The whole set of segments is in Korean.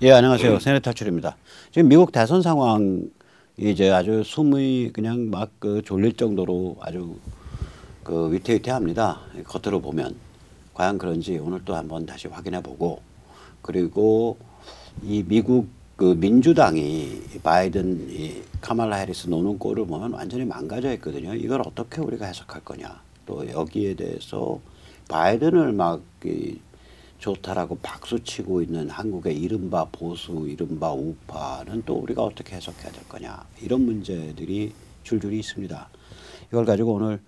예, 안녕하세요. 세네 탈출입니다. 지금 미국 대선 상황이 이제 아주 숨이 그냥 막 졸릴 정도로 아주 위태위태합니다. 겉으로 보면 과연 그런지 오늘 또 한번 다시 확인해 보고, 그리고 이 미국 민주당이 바이든 이 카말라 해리스 노는 꼴을 보면 완전히 망가져 있거든요. 이걸 어떻게 우리가 해석할 거냐. 또 여기에 대해서 바이든을 막 좋다라고 박수치고 있는 한국의 이른바 보수, 이른바 우파는 또 우리가 어떻게 해석해야 될 거냐. 이런 문제들이 줄줄이 있습니다. 이걸 가지고 오늘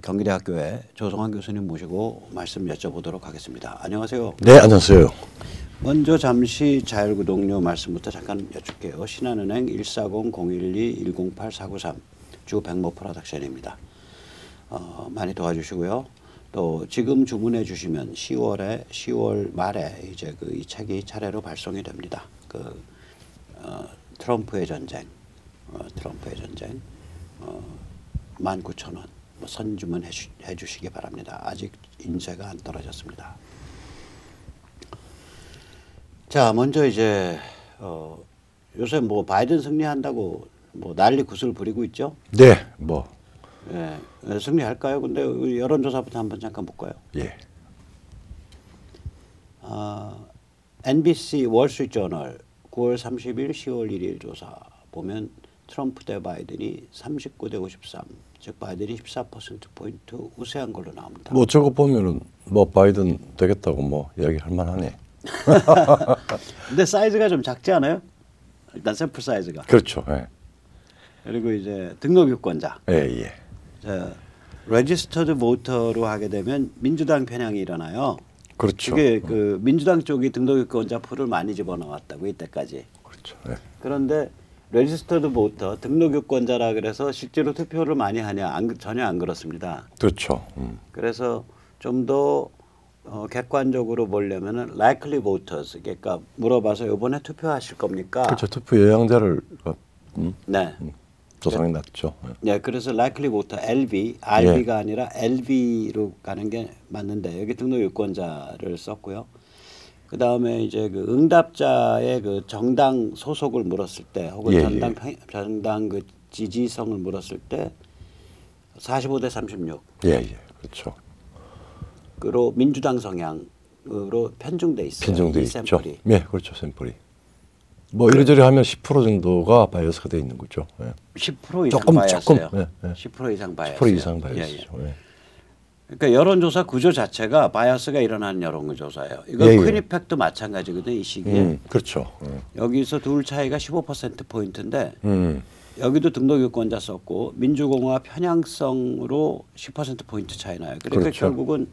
경기대학교의 조성환 교수님 모시고 말씀 여쭤보도록 하겠습니다. 안녕하세요. 네, 안녕하세요. 먼저 잠시 자율구독료 말씀부터 잠깐 여쭐게요. 신한은행 140-012-108-493 주 백모 프로덕션입니다. 많이 도와주시고요. 또 지금 주문해 주시면 10월 말에 이제 이 책이 차례로 발송이 됩니다. 트럼프의 전쟁, 19,000원 선주문 해 주시기 바랍니다. 아직 인쇄가 안 떨어졌습니다. 자, 먼저 이제 요새 뭐 바이든 승리한다고 뭐 난리 굿을 부리고 있죠? 네, 예, 승리할까요? 근데 여론조사부터 한번 잠깐 볼까요? 예. NBC 월스트리트저널 9월 30일, 10월 1일 조사 보면 트럼프 대 바이든이 39대 53, 즉 바이든이 14%포인트 우세한 걸로 나옵니다. 뭐 저거 보면은 바이든 되겠다고 이야기할 만하네. 근데 사이즈가 좀 작지 않아요? 일단 샘플 사이즈가. 그렇죠. 예. 그리고 이제 등록 유권자. 예. 레지스터드 보터로 하게 되면 민주당 편향이 일어나요. 그렇죠. 이게 민주당 쪽이 등록 유권자 풀을 많이 집어넣었다고 이때까지. 그렇죠. 예. 그런데 레지스터드 보터 등록 유권자라 그래서 실제로 투표를 많이 하냐? 전혀 안 그렇습니다. 그렇죠. 그래서 좀 더 객관적으로 보려면은 likely voters, 그러니까 물어봐서 이번에 투표하실 겁니까? 그렇죠. 투표 예양자를 네. 조상이 났죠. 네, 그래서 likely voter LV, RV가 아니라 LV로 가는 게 맞는데 여기 등록 유권자를 썼고요. 그 다음에 이제 응답자의 정당 소속을 물었을 때, 혹은 정당 지지성을 물었을 때 45대 36. 예, 그렇죠. 그리고 민주당 성향으로 편중돼 있어요. 편중돼 있죠. 네, 그렇죠. 샘플이. 이리저리 하면 10% 정도가 바이어스가 돼 있는 거죠. 예. 10% 이상 바이어스예요. 10% 이상 바이어스. 10% 이상 바이어스죠. 예. 그러니까 여론조사 구조 자체가 바이어스가 일어나는 여론조사예요. 이거 퀸이펙도 마찬가지거든요. 이 시기에. 그렇죠. 여기서 둘 차이가 15%포인트인데 여기도 등록 유권자 썼고 민주공화 편향성으로 10%포인트 차이 나요. 그러니까 그렇죠. 결국은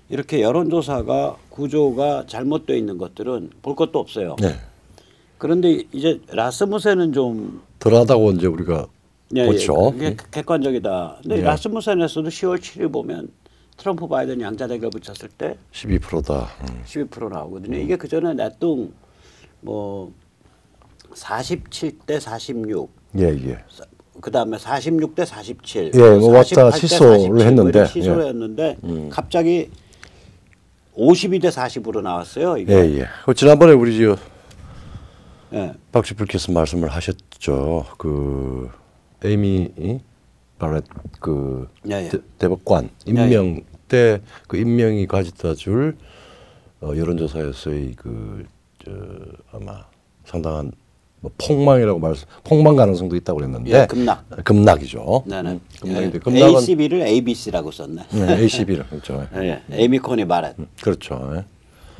이렇게 여론조사가 구조가 잘못되어 있는 것들은 볼 것도 없어요. 네. 그런데 이제 라스무센은 좀 덜하다고 이제 우리가 보죠. 그게 객관적이다. 근데 라스무센에서도 10월 7일 보면 트럼프 바이든 양자 대결 붙였을 때 12%다. 12% 나오거든요. 이게 그 전에 내뚱 47대 46. 예. 그 다음에 46대 47. 예, 왔다 시소를 했는데. 시소했는데 갑자기 52대 40으로 나왔어요. 이게. 예. 지난번에 우리 박쥐불께서 말씀을 하셨죠. 에이미 바렛 대법관 임명 때 임명이 가져다 줄 여론조사에서의 아마 상당한 폭망 가능성도 있다고 그랬는데 급락이죠. 네네. 급락인데 ACB를 ABC라고 썼네. ACB를 그렇죠. 에이미 코니 바렛. 그렇죠.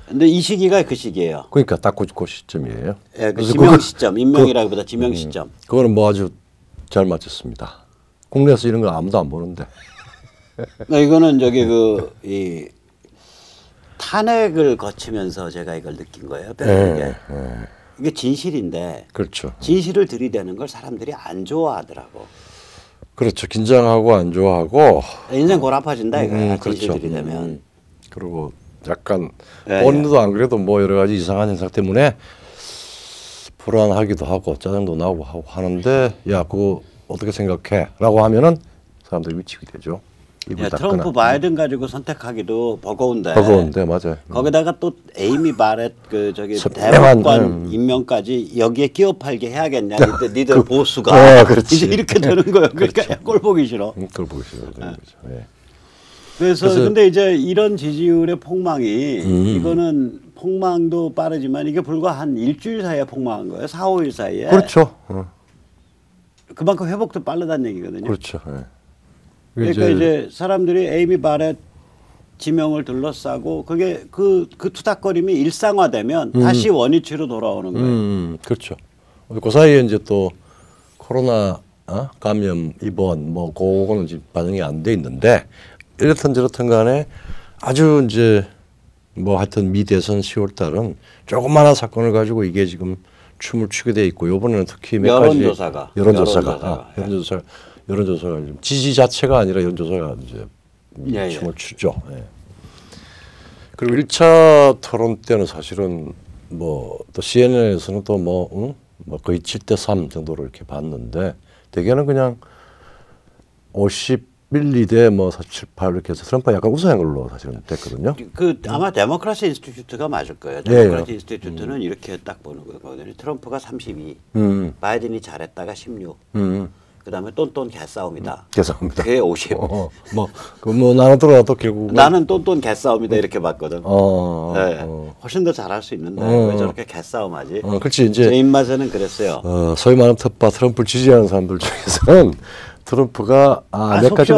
근데 이 시기가 그 시기예요. 그러니까 딱 그 시점이에요. 예, 지명 시점, 임명이라기보다 지명 시점. 그거는 아주 잘 맞췄습니다. 국내에서 이런 거 아무도 안 보는데. 이거는 이 탄핵을 거치면서 제가 이걸 느낀 거예요. 이게 진실인데. 그렇죠. 진실을 들이대는 걸 사람들이 안 좋아하더라고. 그렇죠. 긴장하고 안 좋아하고. 인생 골아파진다 이거야. 진실 그렇죠. 들이대면. 그리고 약간 본인도 안 그래도 여러 가지 이상한 현상 때문에 불안하기도 하고 짜증도 나고 하고 하는데 야 그거 어떻게 생각해? 라고 하면은 사람들이 미치게 되죠. 입을 예, 닫거나. 트럼프 바이든 가지고 선택하기도 버거운데. 버거운데 맞아요. 거기다가 또 에이미 바렛 그 저기 선명한, 대법관 임명까지 여기에 끼어 팔게 해야겠냐. 니들 보수가 그렇지. 이제 이렇게 되는 거예요. 그러니까 꼴 보기 싫어. 그걸 보기 싫어. 그런 거죠. 예. 그래서 근데 이제 이런 지지율의 폭망이 이거는 폭망도 빠르지만 이게 불과 한 일주일 사이에 폭망한 거예요. 4, 5일 사이에. 그렇죠. 그만큼 회복도 빠르다는 얘기거든요. 그렇죠. 예. 그러니까 이제 사람들이 에이미 바렛 지명을 둘러싸고 그게 그 투닥거림이 일상화되면 다시 원위치로 돌아오는 거예요. 그렇죠. 그 사이에 이제 또 코로나 감염 입원 뭐 그거는 지금 반영이 안 돼 있는데 이렇든 저렇든 간에 아주 이제 뭐 하여튼 미 대선 10월 달은 조그마한 사건을 가지고 이게 지금 춤을 추게 돼 있고 이번에는 특히 몇 가지 여론조사가 지금 지지 자체가 아니라 여론조사가 이제 춤을 추죠. 예. 그리고 1차 토론 때는 사실은 뭐 또 CNN에서는 또 뭐 거의 7대3 정도로 이렇게 봤는데 대개는 그냥 51, 2대 뭐 47, 8 이렇게 해서 트럼프가 약간 우세한 걸로 사실은 됐거든요. 그 아마 데모크라시 인스티튜트가 맞을 거예요. 데모크라시 인스티튜트는 이렇게 딱 보는 거예요. 트럼프가 32, 바이든이 잘했다가 16. 그다음에 똔똔 개싸움이다. 개싸움이다. 그게 50. 뭐 나는 들어도 결국 나는 똔똔 개싸움이다 이렇게 봤거든. 훨씬 더 잘할 수 있는데 왜 저렇게 개싸움하지? 그렇지 이제 제 입맛에는 그랬어요. 소위 말하는 텃밭 트럼프를 지지하는 사람들 중에서는 트럼프가 몇 가지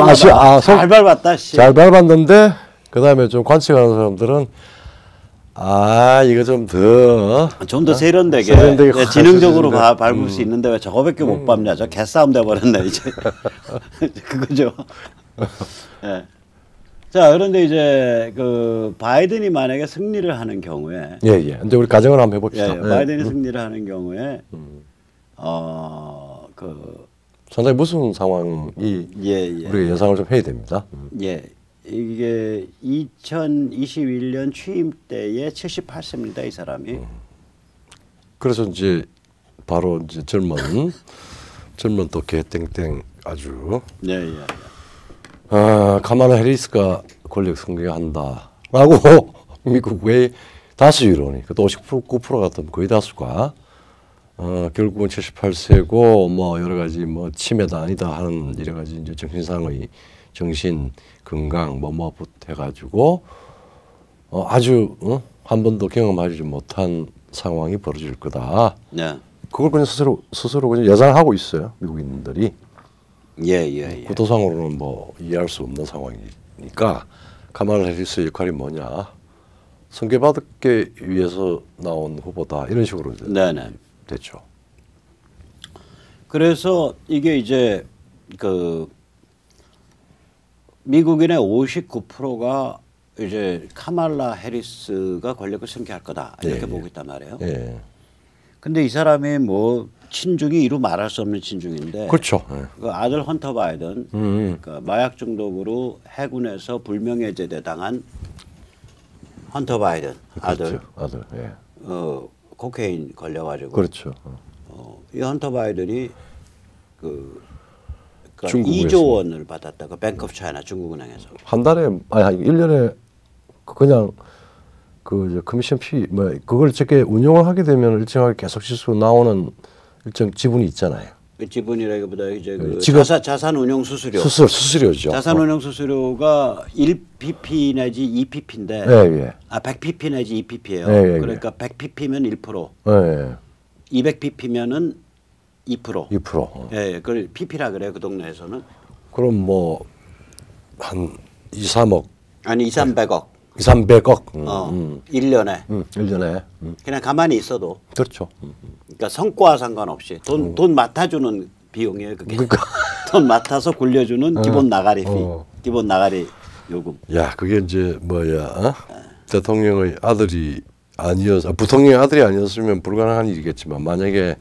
잘 밟았다. 잘 밟았는데 그다음에 좀 관측하는 사람들은 이거 좀 더 세련되게 지능적으로 밟을 수 있는데 왜 저거밖에 못 밟냐. 저 개싸움 돼버렸네 이제. 그거죠. 네. 자 그런데 이제 그 바이든이 만약에 승리를 하는 경우에 근데 우리 가정을 한번 해봅시다. 바이든이 승리를 하는 경우에 상당히 무슨 상황이 우리가 예상을 좀 해야 됩니다. 이게 2021년 취임 때에 78세입니다. 이 사람이. 그래서 이제 바로 이제 젊은 또 개땡땡 아주 카말라 해리스가 권력 승리한다라고 미국 외 다수 여론이 또 50%, 9% 같은 거의 다수가 결국은 78세고 뭐 여러 가지 뭐 치매다 아니다 하는 여러 가지 이제 정신상의 정신 건강 뭐 해가지고 아주 한 번도 경험하지 못한 상황이 벌어질 거다. 그걸 그냥 스스로 그냥 예상하고 있어요 미국인들이. 구도상으로는 뭐 이해할 수 없는 상황이니까 카말라 해리스의 역할이 뭐냐 선거받기 위해서 나온 후보다 이런 식으로 됐죠. 그래서 이게 이제 그 미국인의 59%가 이제 카말라 해리스가 권력을 승계할 거다 이렇게 보고 있단 말이에요. 근데 이 사람이 뭐 친중이 이루 말할 수 없는 친중인데, 그렇죠. 그 아들 헌터 바이든, 그러니까 마약 중독으로 해군에서 불명예제대 당한 헌터 바이든 아들, 코케인 걸려가지고, 그렇죠. 이 헌터 바이든이 그러니까 2조 원을 받았다. 그 뱅크 오브 차이나 중국은행에서 한 달에 1년에 그냥 그 커미션 피 뭐 그걸 저렇게 운용을 하게 되면 일정하게 계속 실수로 나오는 일정 지분이 있잖아요. 그 지분이라기보다 이제 그 자산 운용 수수료죠. 자산 운용 수수료가 1pp 내지 2pp인데 100pp 내지 2pp예요. 그러니까 100pp면 1%. 200pp면은 2%. 2%. 그걸 pp라 그래요. 그 동네에서는. 그럼 뭐 한 2, 3억 아니 2, 300억. 2, 300억. 1년에. 1년에. 그냥 가만히 있어도. 그렇죠. 그러니까 성과와 상관없이 돈 맡아주는 비용이에요. 그게. 돈 맡아서 굴려주는 기본 나가리 피. 기본 나가리 요금. 야, 그게 이제 뭐야? 대통령의 아들이 부통령의 아들이 아니었으면 불가능한 일이겠지만 만약에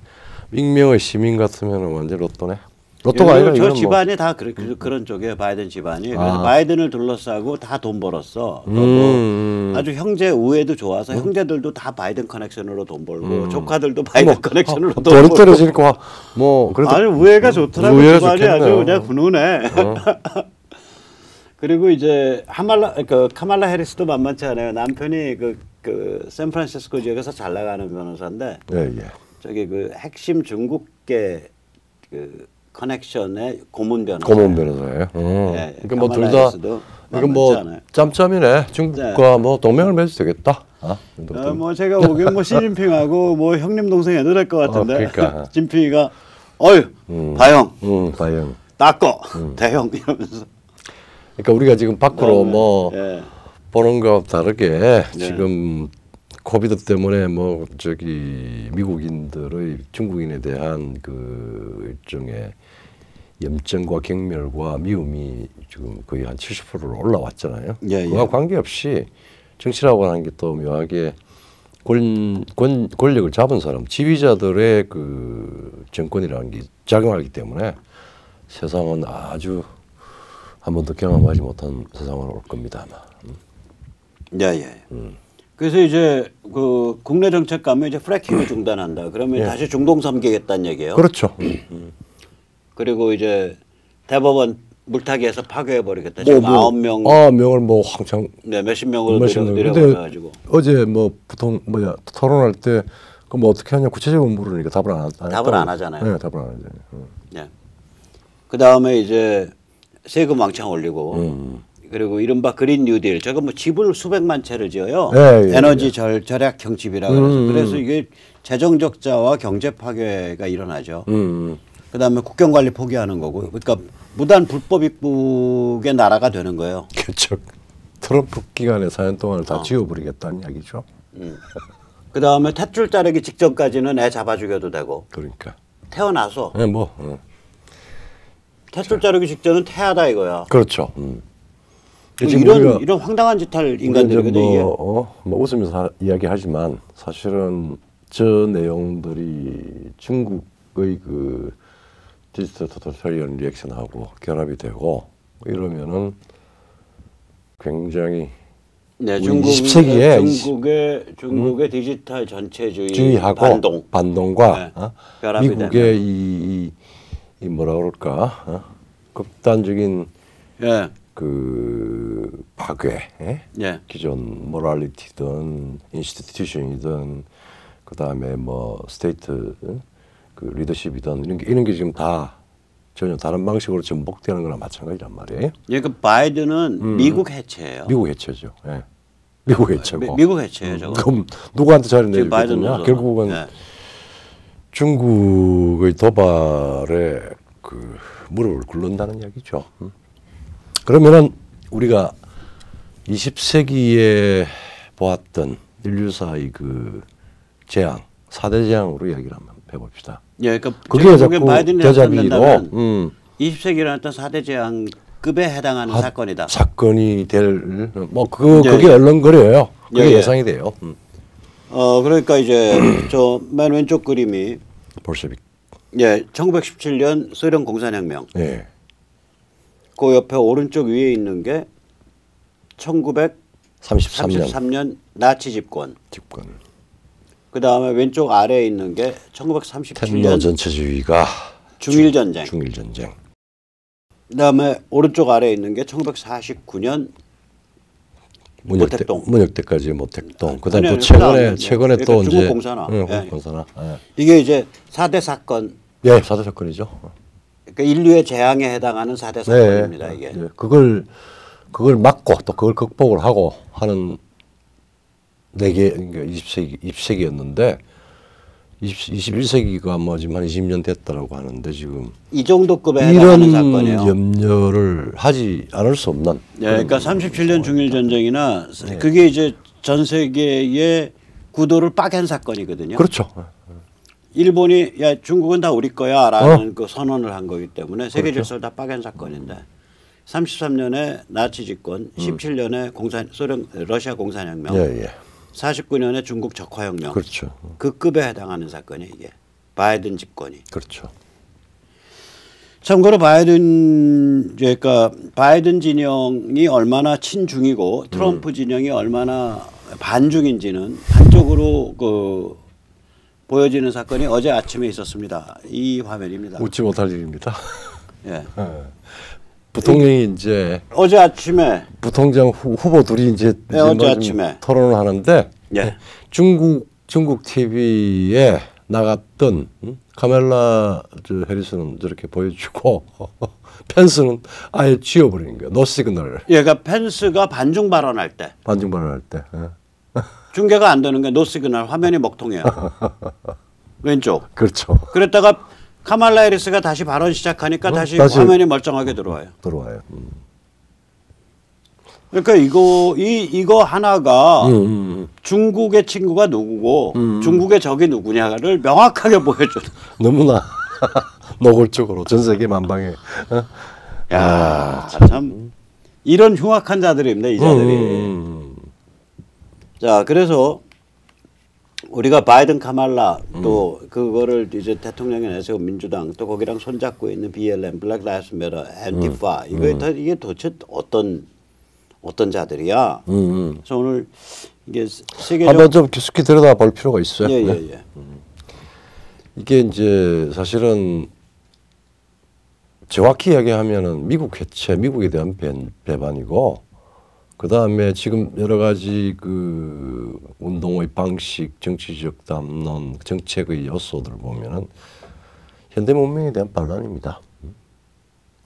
익명의 시민 같으면 완전 로또네. 로또가 아니라 저 집안이 다 그런 쪽이에요. 바이든 집안이. 그래서 바이든을 둘러싸고 다 돈 벌었어. 아주 형제 우애도 좋아서 형제들도 다 바이든 커넥션으로 돈 벌고 조카들도 바이든 커넥션으로 돈 벌고. 돈이 떨어지니까 뭐 그래도 아니 우애가 좋더라고. 집안이 아주 그냥 훈훈해. 그리고 이제 카말라 해리스도 만만치 않아요. 남편이 그 샌프란시스코 지역에서 잘 나가는 변호사인데, 예, 예. 저기 그 핵심 중국계 그 커넥션의 고문 변호사. 고문 변호사예요. 네, 그러니까 뭐 둘 다 이건 뭐 짬짬이네. 중국과 뭐 동맹을 맺어도 되겠다. 뭐 제가 보기엔 뭐 시진핑하고 뭐 형님 동생 해도 될 것 같은데. 그러니까. 진핑이가 어휴 바형, 바형, 따꺼 대형 이러면서. 그러니까 우리가 지금 밖으로 뭐 예. 보는 것과 다르게 지금 코비드 때문에 뭐 저기 미국인들의 중국인에 대한 그 일종의 염증과 경멸과 미움이 지금 거의 한 70%로 올라왔잖아요. 예, 그와 관계없이 정치라고 하는 게 또 묘하게 권력을 잡은 사람, 지휘자들의 그 정권이라는 게 작용하기 때문에 세상은 아주 한 번도 경험하지 못한 세상으로 올 겁니다 아마. 예. 그래서 이제 그 국내 정책 가면 이제 프래킹을 중단한다. 그러면 다시 중동 섬기겠다는 얘기예요. 그렇죠. 그리고 이제 대법원 물타기에서 파괴해 버리겠다. 지금 9명, 9명을 뭐 황창 몇십 명으로 근데 내려가지고. 어제 뭐 보통 토론할 때 그 뭐 어떻게 하냐 구체적으로 물으니까 답을 안 하잖아요. 네, 답을 안 하잖아요. 네. 그 다음에 이제 세금 왕창 올리고 그리고 이른바 그린 뉴딜 저거 뭐 집을 수백만 채를 지어요. 에너지 절약형 집이라 그래서 이게 재정 적자와 경제 파괴가 일어나죠. 그 다음에 국경 관리 포기하는 거고, 그러니까 무단 불법 입국의 나라가 되는 거예요. 그렇죠. 트럼프 기간에 4년 동안을 다 지워버리겠다는 이야기죠. 그 다음에 탯줄 자르기 직전까지는 애 잡아 죽여도 되고. 그러니까. 태어나서. 네, 뭐. 탯줄 자르기 직전은 태하다 이거야. 그렇죠. 이런 황당한 짓 할 인간들이거든요. 뭐 웃으면서 이야기하지만 사실은 저 내용들이 중국의 그 디지털 토탈리타리언 리액션하고 결합이 되고 이러면은 굉장히 중국의 디지털 전체주의하고 반동과 미국의 이 뭐라 그럴까 극단적인 그 파괴, 기존 모랄리티든 인스티튜션이든 그 다음에 뭐 스테이트 그 리더십이든 이런 게 지금 다 전혀 다른 방식으로 전복되는 거나 마찬가지란 말이에요. 그 바이든은 미국 해체예요. 미국 해체죠. 예. 미국 해체고. 미국 해체예요. 저거. 그럼 누구한테 자리 내리겠느냐? 결국은 중국의 도발에 그 무릎을 꿇는다는 이야기죠. 그러면은 우리가 20세기에 보았던 인류사의 그 재앙, 4대 재앙으로 이야기를 한번 해봅시다. 그러니까 그게 자꾸 대자비로 20세기에 일어났던 4대 재앙급에 해당하는 사건이다. 사건이 될 그게 얼렁거려요. 그게 예상이 돼요. 그러니까 이제 저 맨 왼쪽 그림이 볼셰빅. 1917년 소련 공산혁명. 그 옆에 오른쪽 위에 있는 게 1933년 나치 집권. 그 다음에 왼쪽 아래에 있는 게 1937년 텐너 전체주의가 중일전쟁. 그 다음에 오른쪽 아래에 있는 게 1949년 모택동. 문혁대까지 모택동. 그 다음에 또 최근에 또 이제 중국공산화. 공산화. 이게 이제 4대 사건. 4대 사건이죠. 그러니까 인류의 재앙에 해당하는 4대 사건입니다. 이게. 그걸 막고 또 그걸 극복을 하고 하는 4개, 그러니까 20세기였는데 21세기가 뭐 지금 한 20년 됐다라고 하는데 지금 이 정도 급에 해당하는 사건이에요. 이런 염려를 하지 않을 수 없는. 그러니까 37년 중일전쟁이나 그게 이제 전 세계의 구도를 빠갠 사건이거든요. 그렇죠. 일본이 중국은 다 우리 거야라는 그 선언을 한 거기 때문에 세계 질서를 다 빠갠 사건인데 33년에 나치 집권, 17년에 러시아 공산혁명, 49년에 중국 적화혁명. 그렇죠. 그 급에 해당하는 사건이 이게 바이든 집권이. 그렇죠. 참고로 바이든 진영이 얼마나 친중이고 트럼프 진영이 얼마나 반중인지는 한쪽으로 그 보여지는 사건이 어제 아침에 있었습니다. 이 화면입니다. 웃지 못할 일입니다. 부통령이 이제 어제 아침에 부통령 후보 둘이 이제 어제 아침에 토론을 하는데 예. 중국 TV에 나갔던 카멜라 해리스는 저렇게 보여주고 펜스는 아예 지워버리는 거예요. 노 시그널을. 예, 그러니까 펜스가 반중 발언할 때. 반중 발언할 때. 중계가 안 되는 게 노 시그널 화면이 먹통이에요. 왼쪽. 그렇죠. 그랬다가 카말라 해리스가 다시 발언 시작하니까 다시 화면이 멀쩡하게 들어와요. 들어와요. 그러니까 이거 하나가 중국의 친구가 누구고 중국의 적이 누구냐를 명확하게 보여줘. 너무나 노골적으로 전 세계 만방에. 야, 참 이런 흉악한 자들입니다, 이 자들이. 자, 그래서 우리가 바이든 카말라 또 그거를 이제 대통령에 내세워 민주당 또 거기랑 손잡고 있는 BLM, 블랙 라이브스 매터, 앤티파 이게 도대체 어떤 자들이야? 그래서 오늘 이게 세계적 한번 좀 깊숙이 들여다 볼 필요가 있어요. 예. 이게 이제 사실은 정확히 이야기하면은 미국 해체, 미국에 대한 배반이고, 그 다음에 지금 여러 가지 그 운동의 방식, 정치적 담론, 정책의 요소들을 보면은 현대 문명에 대한 반란입니다.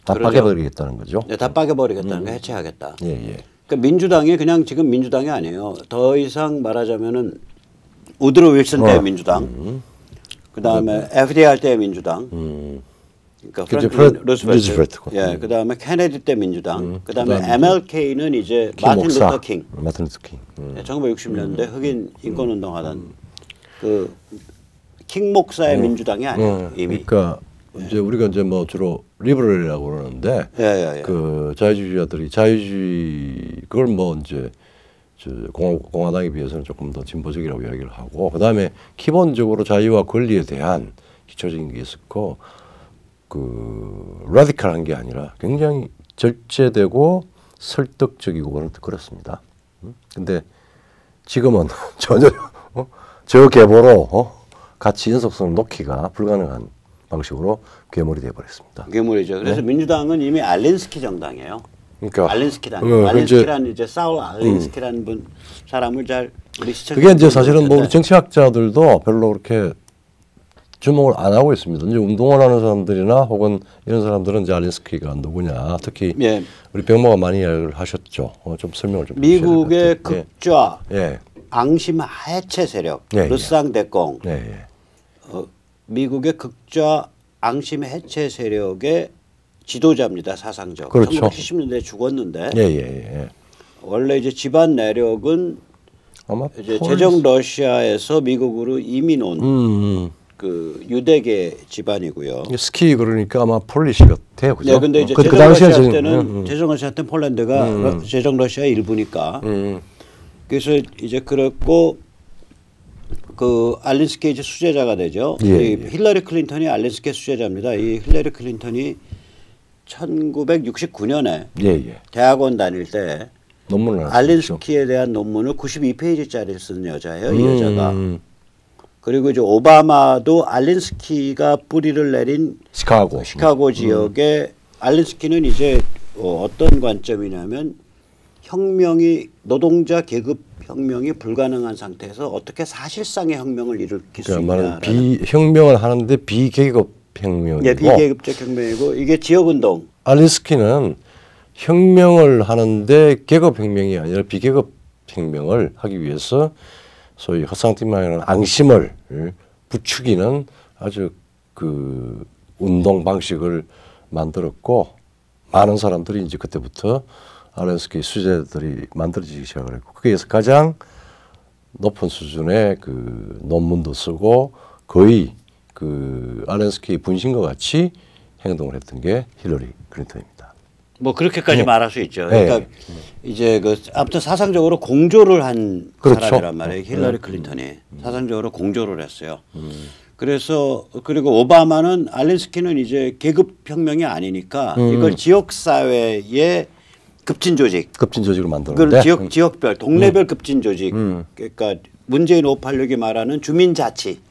다 빠개버리겠다는 거죠. 네, 다 빠개버리겠다는 거 해체하겠다. 예. 그러니까 민주당이 그냥 지금 민주당이 아니에요. 더 이상 말하자면은 우드로 윌슨 때의 민주당, 그 다음에 FDR 때의 민주당, 그러니까 프랭클린 루스벨트, 예, 그 다음에 케네디 때 민주당, 그 다음에 MLK는 이제 마틴 루터 킹, 예, 1960년대 흑인 인권운동하던 그 킹 목사의 민주당이 아니에요 이미. 그러니까 이제 우리가 이제 뭐 주로 리버럴이라고 그러는데 그 자유주의자들이 자유주의 그걸 뭐 이제 공화당에 비해서는 조금 더 진보적이라고 이야기를 하고, 그 다음에 기본적으로 자유와 권리에 대한 기초적인 게 있었고, 그 라디칼한 게 아니라 굉장히 절제되고 설득적이고 그렇습니다. 근데 지금은 전혀 저 계보로 가치 연속성을 놓기가 불가능한 방식으로 괴물이 되어버렸습니다. 괴물이죠. 그래서 민주당은 이미 알린스키 정당이에요. 그러니까 알린스키 당. 알린스키라는 이제 사울 알린스키라는 사람을 잘 우리 시청. 그게 이제 사실은 뭐 우리 정치학자들도 별로 그렇게 주목을 안 하고 있습니다. 이제 운동을 하는 사람들이나 혹은 이런 사람들은 이제 알린스키가 누구냐, 특히 우리 병모가 많이 이야기를 하셨죠. 좀 설명을 좀. 미국의 극좌 앙심 해체 세력, 르상 대공. 미국의 극좌 앙심 해체 세력의 지도자입니다. 사상적. 그렇죠. 1970년대에 죽었는데 원래 이제 집안 내력은 아마 이제 제정 러시아에서 미국으로 이민 온 그 유대계 집안이고요. 스키 그러니까 아마 폴리시 같아요, 그죠? 네, 근데 이제 제정 러시아 때는 제정 러시아 때는 폴란드가 제정 러시아 일부니까. 그래서 이제 그렇고 그 알린스키 이제 수제자가 되죠. 힐러리 클린턴이 알린스키 수제자입니다. 이 힐러리 클린턴이 1969년에 대학원 다닐 때 논문을 알린스키에 대한 논문을 92페이지짜리를 쓴 여자예요. 이 여자가. 그리고 이제 오바마도 알린스키가 뿌리를 내린 시카고 지역에 알린스키는 이제 어떤 관점이냐면 혁명이 노동자 계급 혁명이 불가능한 상태에서 어떻게 사실상의 혁명을 일으킬 수 있냐. 비혁명을 하는데 비계급 혁명이고. 예, 비계급적 혁명이고 이게 지역운동. 알린스키는 혁명을 하는데 계급 혁명이 아니라 비계급 혁명을 하기 위해서 소위 허상팀망이라는 앙심을 부추기는 아주 그 운동 방식을 만들었고, 많은 사람들이 이제 그때부터 알린스키 수제들이 만들어지기 시작을 했고, 거기에서 가장 높은 수준의 그 논문도 쓰고 거의 그 알린스키 분신과 같이 행동을 했던 게 힐러리 클린턴입니다. 뭐 그렇게까지 말할 수 있죠. 그러니까 이제 그 아무튼 사상적으로 공조를 한 사람이란 말이에요. 힐러리 클린턴이 사상적으로 공조를 했어요. 그래서 그리고 오바마는 알린스키는 이제 계급 혁명이 아니니까 이걸 지역 사회의 급진 조직으로 만들었는데 지역별 동네별 급진 조직 그러니까 문재인 586이 말하는 주민자치.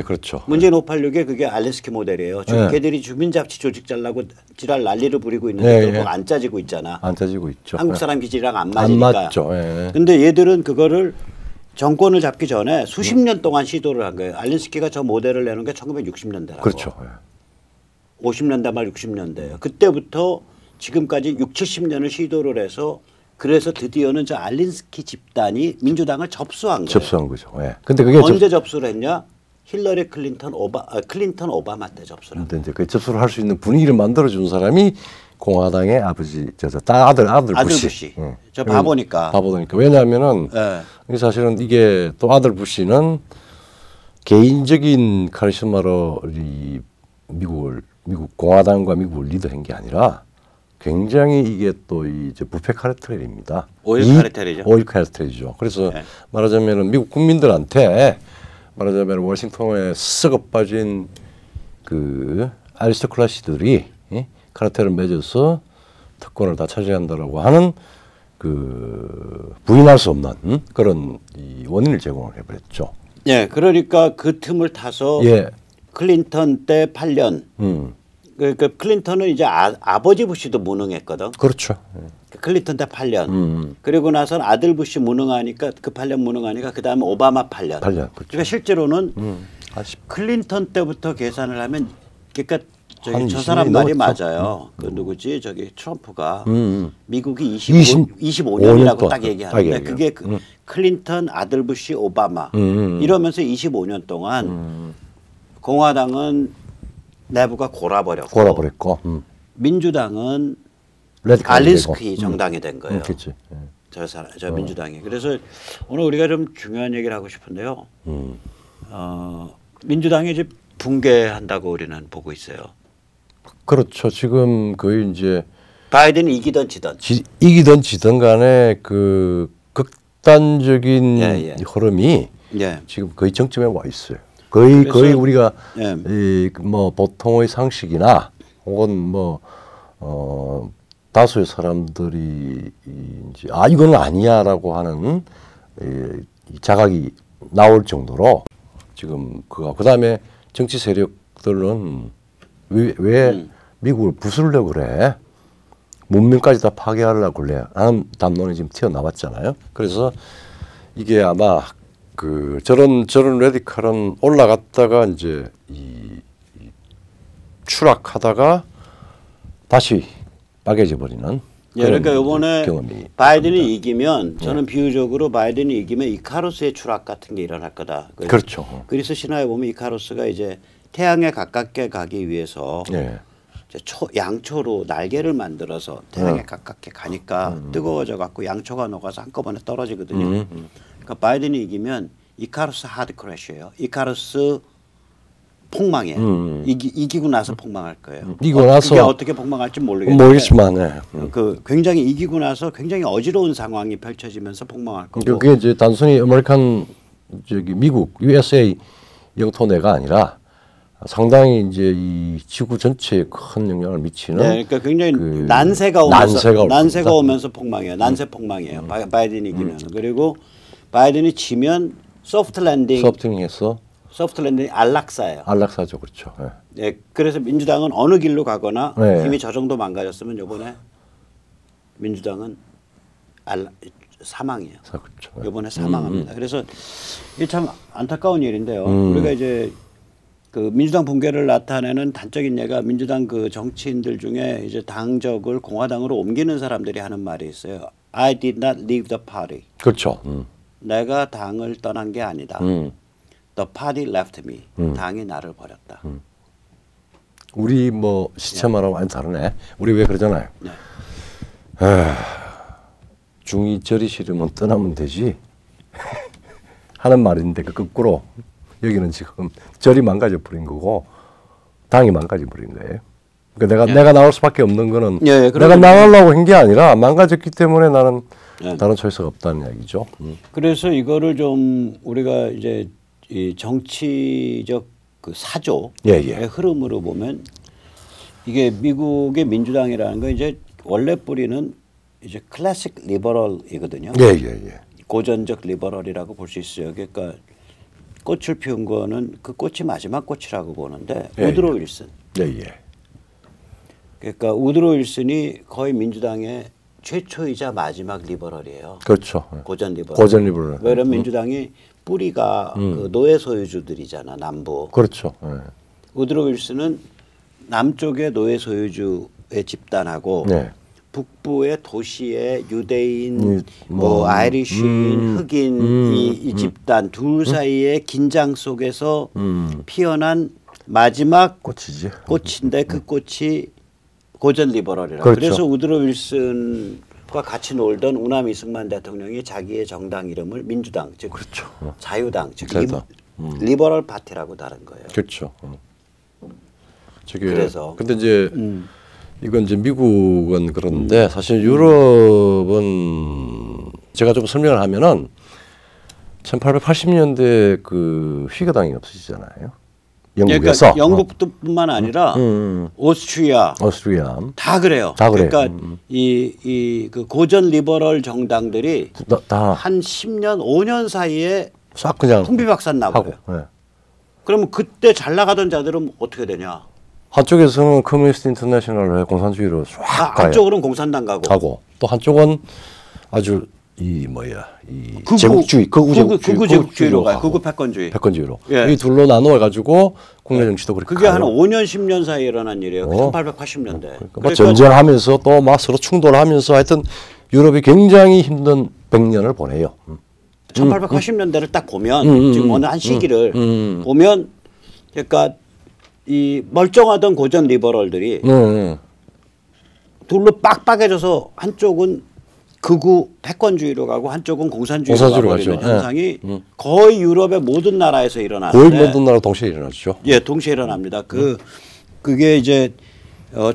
그렇죠. 문재인 586의 그게 알레스키 모델이에요. 걔들이 주민자치 조직 잘라고 지랄 난리를 부리고 있는데 그거 안 짜지고 있잖아. 안 짜지고 있죠. 한국 사람 기질이랑 안 안 맞으니까. 맞죠. 근데 얘들은 그거를 정권을 잡기 전에 수십 년 동안 시도를 한 거예요. 알레스키가 저 모델을 내놓은 게 1960년대라고. 그렇죠. 50년대 말 60년대예요. 그때부터 지금까지 6, 70년을 시도를 해서 그래서 드디어는 저 알린스키 집단이 민주당을 접수한 거예요. 접수한 거죠. 근데 그게 언제 접수를 했냐? 힐러리 클린턴 오바마 때 접수를. 근데 이제 그 접수를 할 수 있는 분위기를 만들어 준 사람이 공화당의 아버지 아들 부시. 저 바보니까. 바보니까. 왜냐하면은 사실은 이게 또 아들 부시는 개인적인 카리스마로 이 미국 공화당과 미국을 리드한 게 아니라 굉장히 이게 또 이제 부패 카르텔입니다. 오일 카르텔이죠. 오일 카르텔이죠. 그래서 말하자면은 미국 국민들한테 말하자면 워싱턴에 썩어 빠진 그 아리스토크라시들이 카르텔을 맺어서 특권을 다 차지한다라고 하는 그 부인할 수 없는 그런 이 원인을 제공을 해버렸죠. 예, 그러니까 그 틈을 타서 클린턴 때 8년. 그러니까 클린턴은 이제 아버지 부시도 무능했거든. 그렇죠. 클린턴 때 8년. 그리고 나서는 아들 부시 무능하니까 그 8년 무능하니까 그 다음에 오바마 8년. 그렇죠. 그러니까 실제로는 클린턴 때부터 계산을 하면 그러니까 저 사람 말이 맞아요. 그 누구지 저기 트럼프가 미국이 25년이라고 딱 얘기하는데 그게 클린턴 아들 부시 오바마 이러면서 25년 동안 공화당은 내부가 골아버렸고 민주당은 알린스키 정당이 된 거예요. 저 민주당이. 그래서 오늘 우리가 좀 중요한 얘기를 하고 싶은데요. 민주당이 이제 붕괴한다고 우리는 보고 있어요. 그렇죠. 지금 거의 이제 바이든이 이기든 지든 이기든 지든 간에 그 극단적인 흐름이 지금 거의 정점에 와 있어요. 거의 우리가 뭐 보통의 상식이나 혹은 뭐 다수의 사람들이 이제 이건 아니야라고 하는 자각이 나올 정도로 지금 그다음에 정치 세력들은 왜 미국을 부수려고 그래? 문명까지 다 파괴하려고 그래? 하는 담론이 지금 튀어나왔잖아요. 그래서 이게 아마 그 저런 레디칼은 올라갔다가 이제 추락하다가 다시 빠개져 버리는. 그러니까 이번에 바이든이 이기면 저는 비유적으로 바이든이 이기면 이카루스의 추락 같은 게 일어날 거다. 그렇죠. 그리스 신화에 보면 이카루스가 이제 태양에 가깝게 가기 위해서 양초로 날개를 만들어서 태양에 가깝게 가니까 뜨거워져 갖고 양초가 녹아서 한꺼번에 떨어지거든요. 그러니까 바이든이 이기면 이카루스 하드 크래시예요. 이카루스 폭망이에요. 이기고 나서 폭망할 거예요. 이기고 나서 그게 어떻게 폭망할지 모르겠지만 그 굉장히 이기고 나서 굉장히 어지러운 상황이 펼쳐지면서 폭망할 거고. 그게 이제 단순히 아메리칸 미국 USA 영토 내가 아니라 상당히 이제 이 지구 전체에 큰 영향을 미치는. 그러니까 굉장히 난세가 오면서 폭망이에요. 난세 폭망이에요. 바이든이 이기면. 그리고 바이든이 지면 소프트 랜딩해서 소프트 랜딩이 안락사예요. 안락사죠, 그렇죠. 그래서 민주당은 어느 길로 가거나 이미 저 정도 망가졌으면 이번에 민주당은 사망이에요. 그렇죠. 이번에 사망합니다. 그래서 이게 참 안타까운 일인데요. 우리가 이제 그 민주당 붕괴를 나타내는 단적인 예가 민주당 그 정치인들 중에 이제 당적을 공화당으로 옮기는 사람들이 하는 말이 있어요. I did not leave the party. 그렇죠. 내가 당을 떠난 게 아니다. The party left me. 당이 나를 버렸다. 우리 뭐 시체마랑 완전 다르네. 우리 왜 그러잖아요. 중이 절이 싫으면 떠나면 되지 하는 말인데 그 거꾸로 여기는 지금 절이 망가져 버린 거고 당이 망가져 버린 거예요. 그러니까 내가 나올 수밖에 없는 거는 내가 나가려고 한 게 아니라 망가졌기 때문에 나는 다른 초이스가 없다는 얘기죠. 그래서 이거를 좀 우리가 이제 이 정치적 그 사조의 흐름으로 보면 이게 미국의 민주당이라는 건 이제 원래 뿌리는 이제 클래식 리버럴이거든요. 고전적 리버럴이라고 볼 수 있어요. 그러니까 꽃을 피운 거는 그 꽃이 마지막 꽃이라고 보는데 예, 우드로 윌슨. 예, 예. 그러니까 우드로 윌슨이 거의 민주당의 최초이자 마지막 리버럴이에요. 그렇죠. 고전 리버럴. 고전 리버럴. 왜냐면 민주당이 뿌리가 그 노예 소유주들이잖아, 남부. 그렇죠. 예. 우드로 윌슨은 남쪽의 노예 소유주의 집단하고 네. 북부의 도시의 유대인, 뭐 아이리쉬인, 흑인 이 집단 둘 사이의 긴장 속에서 피어난 마지막 꽃이지. 꽃인데 그 꽃이 고전 리버럴이라고. 그렇죠. 그래서 우드로 윌슨과 같이 놀던 우남 이승만 대통령이 자기의 정당 이름을 민주당, 즉 그렇죠. 자유당, 즉 자유당. 리버럴 파티라고 다른 거예요. 그렇죠. 저기 그래서 근데 이제 이건 이제 미국은 그런데 사실 유럽은 제가 좀 설명을 하면은 1880년대 그 휘거당이 없어지잖아요. 영국에서. 그러니까 영국뿐만 아니라 오스트리아 다 그래요. 다 그래요. 그러니까 이 그 고전 리버럴 정당들이 다 한 10년, 5년 사이에 싹 그냥 풍비박산 나버려요. 예. 그러면 그때 잘 나가던 자들은 어떻게 되냐? 한쪽에서는 커뮤니스트 인터내셔널의 공산주의로 쫙 가요. 한쪽으로는 공산당 가고 또 한쪽은 아주 이 뭐야 이 극우, 제국주의, 극우 제국주의로 가요. 극우 패권주의. 패권주의로 예. 이 둘로 나누어 가지고 국내 정치도 그렇게 그게 가요. 한 5년, 10년 사이에 일어난 일이에요. 1880년대. 그러니까 뭐 전쟁하면서 또 막 서로 충돌하면서 하여튼 유럽이 굉장히 힘든 100년을 보내요. 1880년대를 딱 보면 지금 어느 한 시기를 보면 그러니까 이 멀쩡하던 고전 리버럴들이 둘로 빡빡해져서 한쪽은 극우 패권주의로 가고 한쪽은 공산주의로 가버리는 가죠. 현상이 거의 유럽의 모든 나라에서 일어나는데 거의 모든 나라 동시에 일어나죠. 예, 동시에 일어납니다. 그게 이제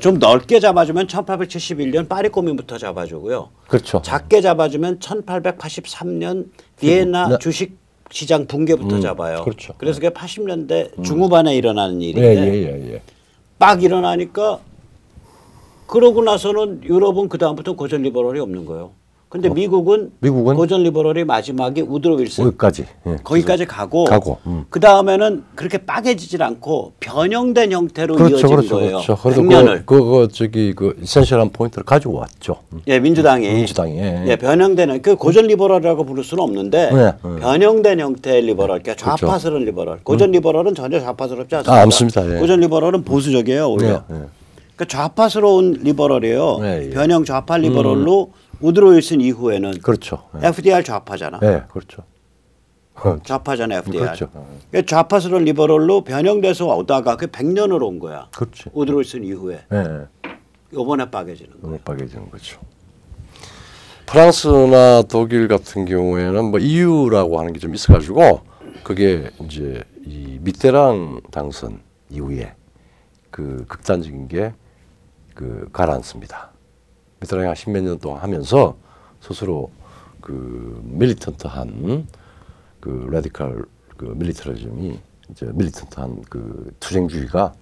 좀 넓게 잡아주면 1871년 파리 고민부터 잡아주고요. 그렇죠. 작게 잡아주면 1883년 비엔나 주식 시장 붕괴부터 잡아요. 그렇죠. 그래서 그게 80년대 중후반에 일어나는 일인데 예. 빡 일어나니까 그러고 나서는 유럽은 그 다음부터 고전 리버럴이 없는 거예요. 근데 미국은 고전 리버럴이 마지막에 우드로 윌슨 거기까지 가고 그 다음에는 그렇게 빠개지질 않고 변형된 형태로 이어진 거예요. 그렇죠. 100년을. 그거 저기 그 이센셜한 포인트를 가지고 왔죠. 예, 민주당이 예, 변형되는 그 고전 리버럴이라고 부를 수는 없는데 변형된 형태의 리버럴, 그러니까 좌파스러운 리버럴. 고전 리버럴은 전혀 좌파스럽지 않습니다. 않습니다. 예. 고전 리버럴은 보수적이에요, 오히려. 그러니까 좌파스러운 리버럴이에요. 변형 좌파 리버럴로 우드로 윌슨 이후에는 그렇죠. FDR 좌파잖아. 네, 그렇죠. 좌파잖아, FDR. 그렇죠. 그러니까 좌파스러운 리버럴로 변형돼서 오다가 그 100년으로 온 거야. 그렇지. 우드로 윌슨 이후에. 이번에 빠개지는 거야. 빠개지는 거죠. 프랑스나 독일 같은 경우에는 뭐 EU라고 하는 게 좀 있어가지고 그게 이제 이 미테랑 당선 이후에 그 극단적인 게 그 가라앉습니다. 미테랑이 한 십몇 년 동안 하면서 스스로 그 밀리턴트한 그 라디칼 그 밀리터리즘이 이제 밀리턴트한 그 투쟁주의가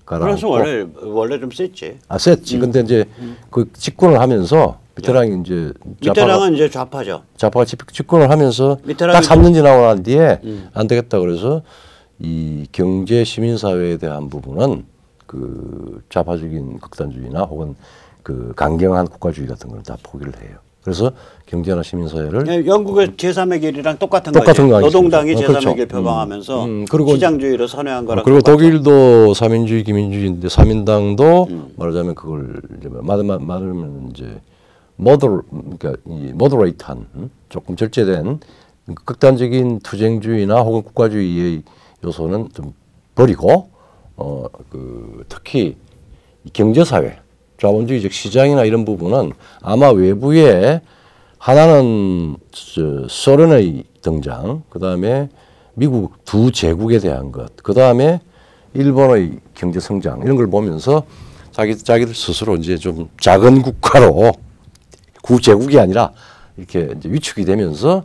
그래서 원래 좀 셌지. 셌지. 근데 이제 그 집권을 하면서 미테랑이 이제 미테랑은 이제 좌파죠. 좌파가 집권을 하면서 딱 3년 지나고 난 뒤에 안 되겠다 그래서 이 경제 시민사회에 대한 부분은 그 좌파적인 극단주의나 혹은 그 강경한 국가주의 같은 걸 다 포기를 해요. 그래서 경제나 시민사회를 영국의 제3의 길이랑 똑같은 거지. 노동당이 제3의 그렇죠. 길 표방하면서 그리고 시장주의로 선회한 거랑 그리고 독일도 사민주의, 기민주의인데 사민당도 말하자면 그걸 이제 말하면 이제 그러니까 이 모더레이트한 조금 절제된 극단적인 투쟁주의나 혹은 국가주의의 요소는 좀 버리고 그 특히 경제사회, 자본주의적 시장이나 이런 부분은 아마 외부에 하나는 소련의 등장, 그 다음에 미국 두 제국에 대한 것, 그 다음에 일본의 경제 성장 이런 걸 보면서 자기들 스스로 이제 좀 작은 국가로 구제국이 아니라 이렇게 이제 위축이 되면서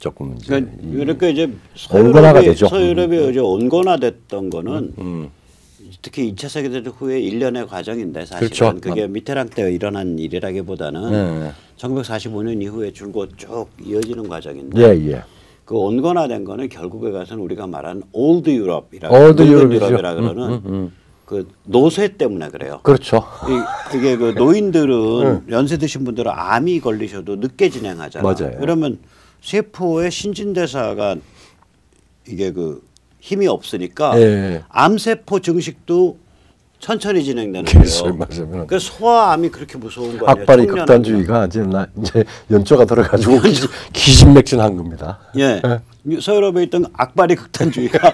조금 이제 그러니까 이제 온건화가 되죠. 서유럽이 이제 온건화됐던 거는 특히 2차 세계대전 후에 1년의 과정인데 사실은 그렇죠. 그게 미테랑 때 일어난 일이라기보다는 네. 1945년 이후에 줄곧 쭉 이어지는 과정인데 예, 예. 그 온건화된 거는 결국에 가서는 우리가 말하는 올드 유럽이라고 올드 늙은 유럽이죠. 유럽이라 그러는 그 노쇠 때문에 그래요. 그렇죠. 이게 그 노인들은 연세 드신 분들은 암이 걸리셔도 늦게 진행하잖아요. 맞아요. 그러면 세포의 신진대사가 이게 그 힘이 없으니까 예. 암세포 증식도 천천히 진행되는 그래서 거예요. 맞아요. 그러니까 소아암이 그렇게 무서운 거 아니에요? 악발이 청년암이나. 극단주의가 이제 연조가 들어가지고 기진맥진한 겁니다. 예. 서유럽에 있던 악발이 극단주의가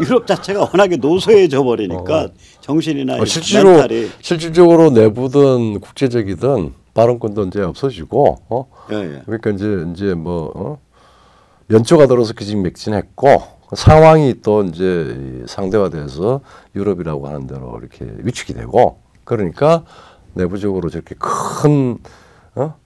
유럽 자체가 워낙에 노쇠해져 버리니까 정신이나 멘탈이 실질적으로 내부든 국제적이든 발언권도 이제 없어지고 예, 예. 그러니까 이제 뭐 연초가 들어서 기진맥진했고 상황이 또 이제 상대화돼서 유럽이라고 하는 대로 이렇게 위축이 되고 그러니까 내부적으로 저렇게 큰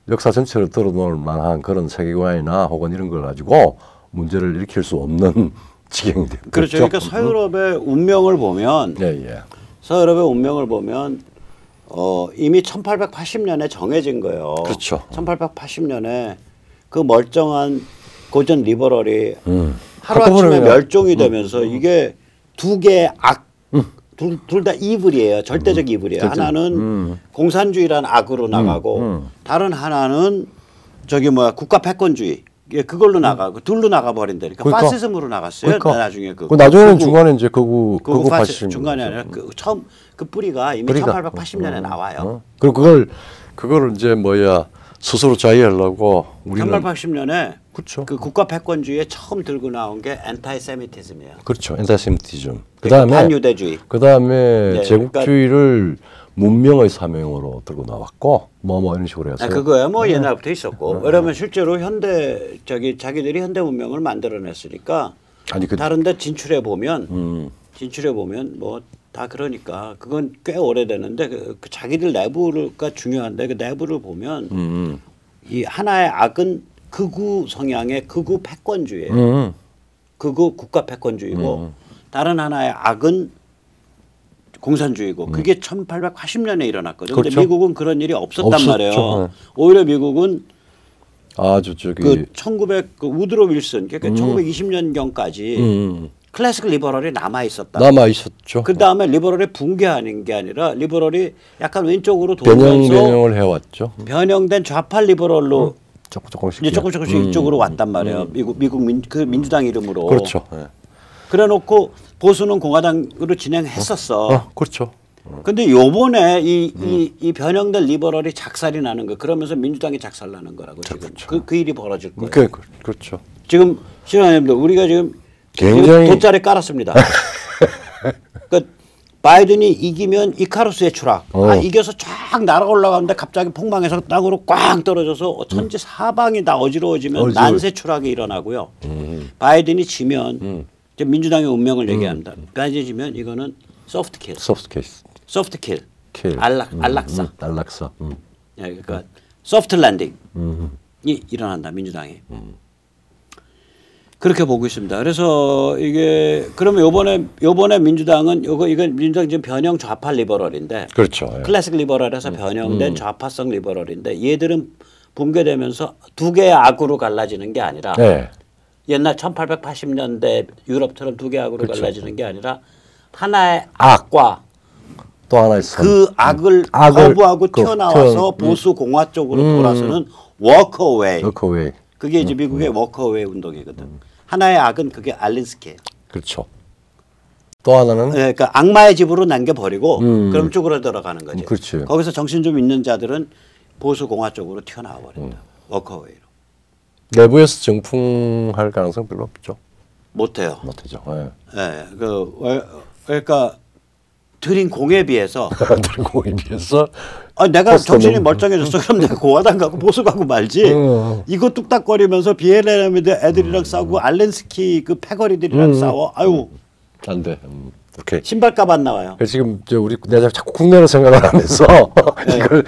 역사 전체를 털어놓을 만한 그런 세계관이나 혹은 이런 걸 가지고 문제를 일으킬 수 없는 지경이 됐죠. 그렇죠. 그러니까 서유럽의 운명을 보면 예. 서유럽의 운명을 보면 이미 1880년에 정해진 거예요. 그렇죠. 1880년에 그 멀쩡한 고전 리버럴이 한꺼번에 하루아침에 그냥, 멸종이 되면서 이게 두 개의 둘 다 이블이에요. 절대적 이블이에요. 하나는 공산주의라는 악으로 나가고 다른 하나는 저기 뭐야 국가 패권주의. 예, 그걸로 나가고 둘로 나가 버린다니까. 그러니까, 파시즘으로 나갔어요. 나중에 나중에는 중간에 이제 극우 파시즘 중간에 아니라 처음 그 뿌리가 이미 1880년에 나와요. 그리고 그걸 이제 뭐야 스스로 자위하려고 우리는 1880년에 그렇죠. 그 국가 패권주의에 처음 들고 나온 게 엔타이세미티즘이에요. 그렇죠. 엔타이세미티즘. 그다음에 반유대주의. 그다음에 네, 제국주의를 문명의 사명으로 들고 나왔고 뭐 이런 식으로 해서 그거야 뭐 옛날부터 있었고. 왜냐면 실제로 자기들이 현대 문명을 만들어냈으니까 다른데 진출해 보면 뭐 다 그러니까 그건 꽤 오래되는데 그 자기들 내부가 중요한데 그 내부를 보면 이 하나의 악은 극우 성향의 극우 패권주의예요. 극우 국가 패권주의고 다른 하나의 악은 공산주의고 그게 1880년에 일어났거든요. 그런데 그렇죠. 미국은 그런 일이 없었단 말이에요. 네. 오히려 미국은 아주 저기 그 우드로 윌슨 그러니까 1920년경까지 클래식 리버럴이 남아 있었다. 남아-있었죠. 그다음에 리버럴이 붕괴하는 게 아니라 리버럴이 약간 왼쪽으로 돌면서 변형을 해왔죠. 변형된 좌파 리버럴로 조금씩 이제 조금씩 이쪽으로 왔단 말이에요. 미국 민주당 이름으로. 그렇죠. 네. 그래놓고 보수는 공화당으로 진행했었어. 그렇죠. 근데 요번에 이 변형된 리버럴이 작살이 나는 거 그러면서 민주당이 작살 나는 거라고 지금 그렇죠. 그 일이 벌어질 거예요. 그렇죠. 지금 시청자님들 우리가 지금 굉장히 돗자리 깔았습니다. 그러니까 바이든이 이기면 이카루스의 추락. 이겨서 쫙 날아 올라가는데 갑자기 폭망해서 땅으로 꽝 떨어져서 천지 사방이 다 어지러워지면 난세 추락이 일어나고요. 바이든이 지면 이제 민주당의 운명을 얘기합니다. 바이든이 지면 이거는 소프트 킬. 소프트 킬. 안락사. 안락사. 예, 그러니까 소프트 랜딩이 일어난다 민주당이. 그렇게 보고 있습니다. 그래서 이게 그러면 요번에 민주당은 이건 민주당 지금 변형 좌파 리버럴인데 그렇죠. 예. 클래식 리버럴에서 변형된 좌파성 리버럴인데 얘들은 붕괴되면서 두 개의 악으로 갈라지는 게 아니라 옛날 1880년대 유럽처럼 두 개의 악으로 갈라지는 게 아니라 하나의 악과 또 하나의 그 악을 거부하고 튀어나와서 보수 공화 쪽으로 돌아서는 워커웨이. 그게 이제 미국의 워커웨이 운동이거든. 하나의 악은 그게 알린스키예요. 그렇죠. 또 하나는 그러니까 악마의 집으로 남겨버리고 그럼 쭈그러 들어가는 거죠. 그렇지. 거기서 정신 좀 있는 자들은 보수 공화 쪽으로 튀어나와 버린다. 워커웨이로. 내부에서 정풍할 가능성 별로 없죠. 못해요. 못하죠. 예. 그러니까 드린 공에 비해서 내가 정신이 멀쩡해졌어. 그럼 내가 공화당 가고 보수 가고 말지. 이거 뚝딱거리면서 비엘레미드 애들이랑 싸우고 알렌스키 그 패거리들이랑 싸워. 아유. 안 돼. 오케이. 신발값 안 나와요. 지금 내가 자꾸 국내로 생각을 하면서 이걸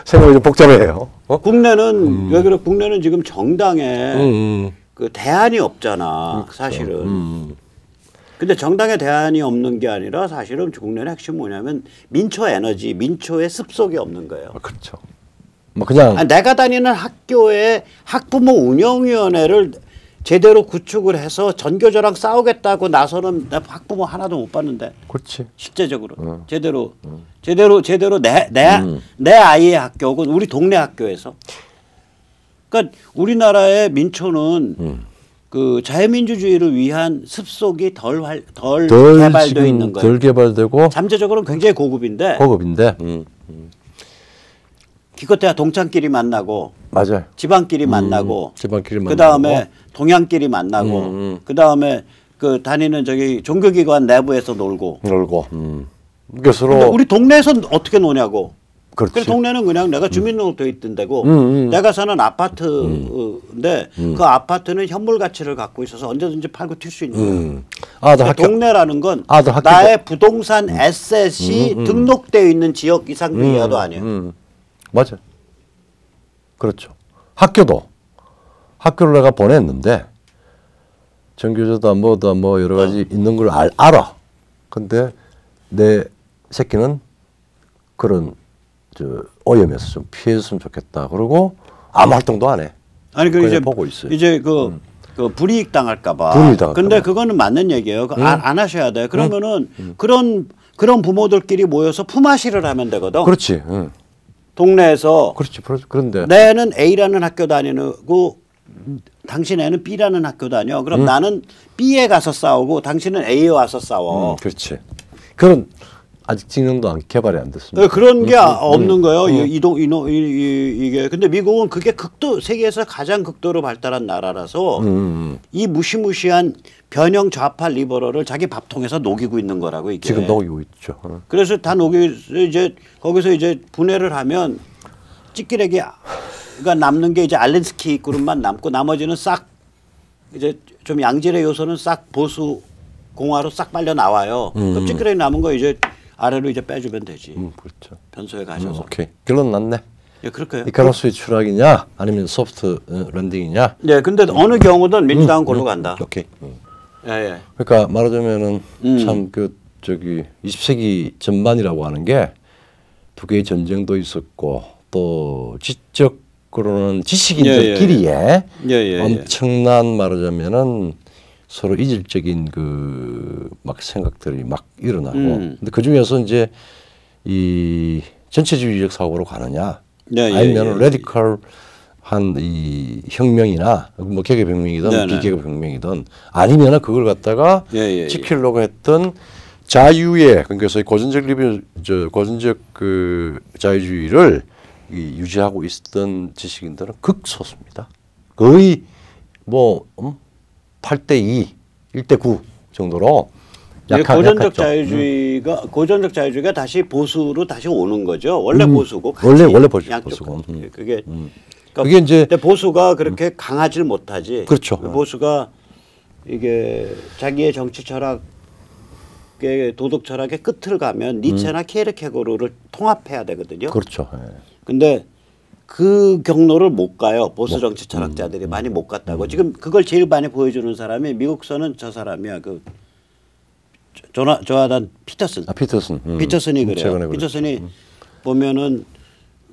생각이 좀 복잡해요. 국내는 왜 그래? 국내는 지금 정당에 그 대안이 없잖아. 사실은. 근데 정당의 대안이 없는 게 아니라 사실은 국내의 핵심 뭐냐면 민초 에너지, 민초의 습속이 없는 거예요. 그렇죠. 뭐 그냥 내가 다니는 학교에 학부모 운영위원회를 제대로 구축을 해서 전교조랑 싸우겠다고 나서는 학부모 하나도 못 봤는데. 그렇지. 실제적으로 제대로 내 아이의 학교 혹은 우리 동네 학교에서. 그러니까 우리나라의 민초는 그 자유민주주의를 위한 습속이 덜 개발되어 있는 거예요. 덜 개발되고 잠재적으로는 굉장히 고급인데. 기껏해야 동창끼리 만나고, 맞아요. 지방끼리 만나고, 지방끼리 그 다음에 동양끼리 만나고, 그 다음에 그 다니는 저기 종교기관 내부에서 놀고. 그게 서로. 근데 우리 동네에서 어떻게 노냐고. 그렇지. 그 동네는 그냥 내가 주민등록돼 있던 데고, 내가 사는 아파트인데 그 아파트는 현물 가치를 갖고 있어서 언제든지 팔고 튈 수 있는 거야. 그러니까 동네라는 건 나의 부동산 에셋이 등록되어 있는 지역 이상 이하도 아니에요. 맞아요. 그렇죠. 학교를 내가 보냈는데 전교조다 뭐다 뭐 여러 가지 있는 걸 알아. 근데 내 새끼는 그런 오염에서 좀 피했으면 좋겠다. 그러고 아무 활동도 안 해. 아니 그 이제 보고 있어요. 이제 그 불이익 당할까봐. 근데 그거는 맞는 얘기예요. 안 하셔야 돼. 그러면은 그런 부모들끼리 모여서 품앗이를 하면 되거든. 그렇지. 동네에서. 그렇지. 그런데 내는 A라는 학교 다니고 당신 애는 B라는 학교 다녀. 그럼 나는 B에 가서 싸우고 당신은 A에 와서 싸워. 그렇지. 그런 아직 진영도 개발이 안 됐습니다. 그런 게 없는 거예요. 이게. 근데 미국은 그게 세계에서 가장 극도로 발달한 나라라서 이 무시무시한 변형 좌파 리버럴을 자기 밥통에서 녹이고 있는 거라고 이게. 지금 녹이고 있죠. 그래서 다 거기서 이제 분해를 하면 찌끄레기가 남는 게 이제 알렌스키 그룹만 남고 나머지는 싹 이제 좀 양질의 요소는 싹 보수 공화로 싹 빨려 나와요. 그럼 찌끄레기 남은 거 이제 아래로 이제 빼주면 되지. 그렇죠. 변소에 가셔서. 오케이. 결론 났네. 예, 그렇게요. 이카루스의 추락이냐 아니면 소프트 랜딩이냐. 네, 근데 어느 경우든 민주당은 골로 간다. 오케이. 예. 그러니까 말하자면은 참 20세기 전반이라고 하는 게 두 개의 전쟁도 있었고 또 지적으로는 지식인들끼리의 엄청난 말하자면은 서로 이질적인 막 생각들이 막 일어나고 근데 그 중에서 이제 이 전체주의적 사고로 가느냐 아니면 레디컬한 이 혁명이나 뭐 계급혁명이든 비계급혁명이든 아니면은 그걸 갖다가 지키려고 했던 자유의 그러니까 고전적 그 자유주의를 유지하고 있었던 지식인들은 극소수입니다. 거의 뭐 8대2, 1대9 정도로 고전적 자유주의가 다시 보수로 다시 오는 거죠. 원래 보수고 원래 보수고. 그게 이제 보수가 그렇게 강하질 못하지. 그렇죠. 보수가 이게 자기의 정치 철학의 도덕 철학의 끝을 가면 니체나 키에르케고르를 통합해야 되거든요. 그렇죠. 근데 그 경로를 못 가요. 보수 정치 철학자들이 많이 못 갔다고. 지금 그걸 제일 많이 보여주는 사람이 미국서는 저 사람이야. 그 조나단 피터슨. 피터슨이 그래요. 피터슨이 보면은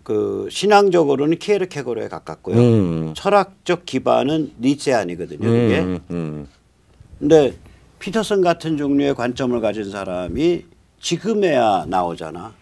그 신앙적으로는 키에르케고르에 가깝고요. 철학적 기반은 니체안이거든요. 이게. 근데 피터슨 같은 종류의 관점을 가진 사람이 지금에야 나오잖아.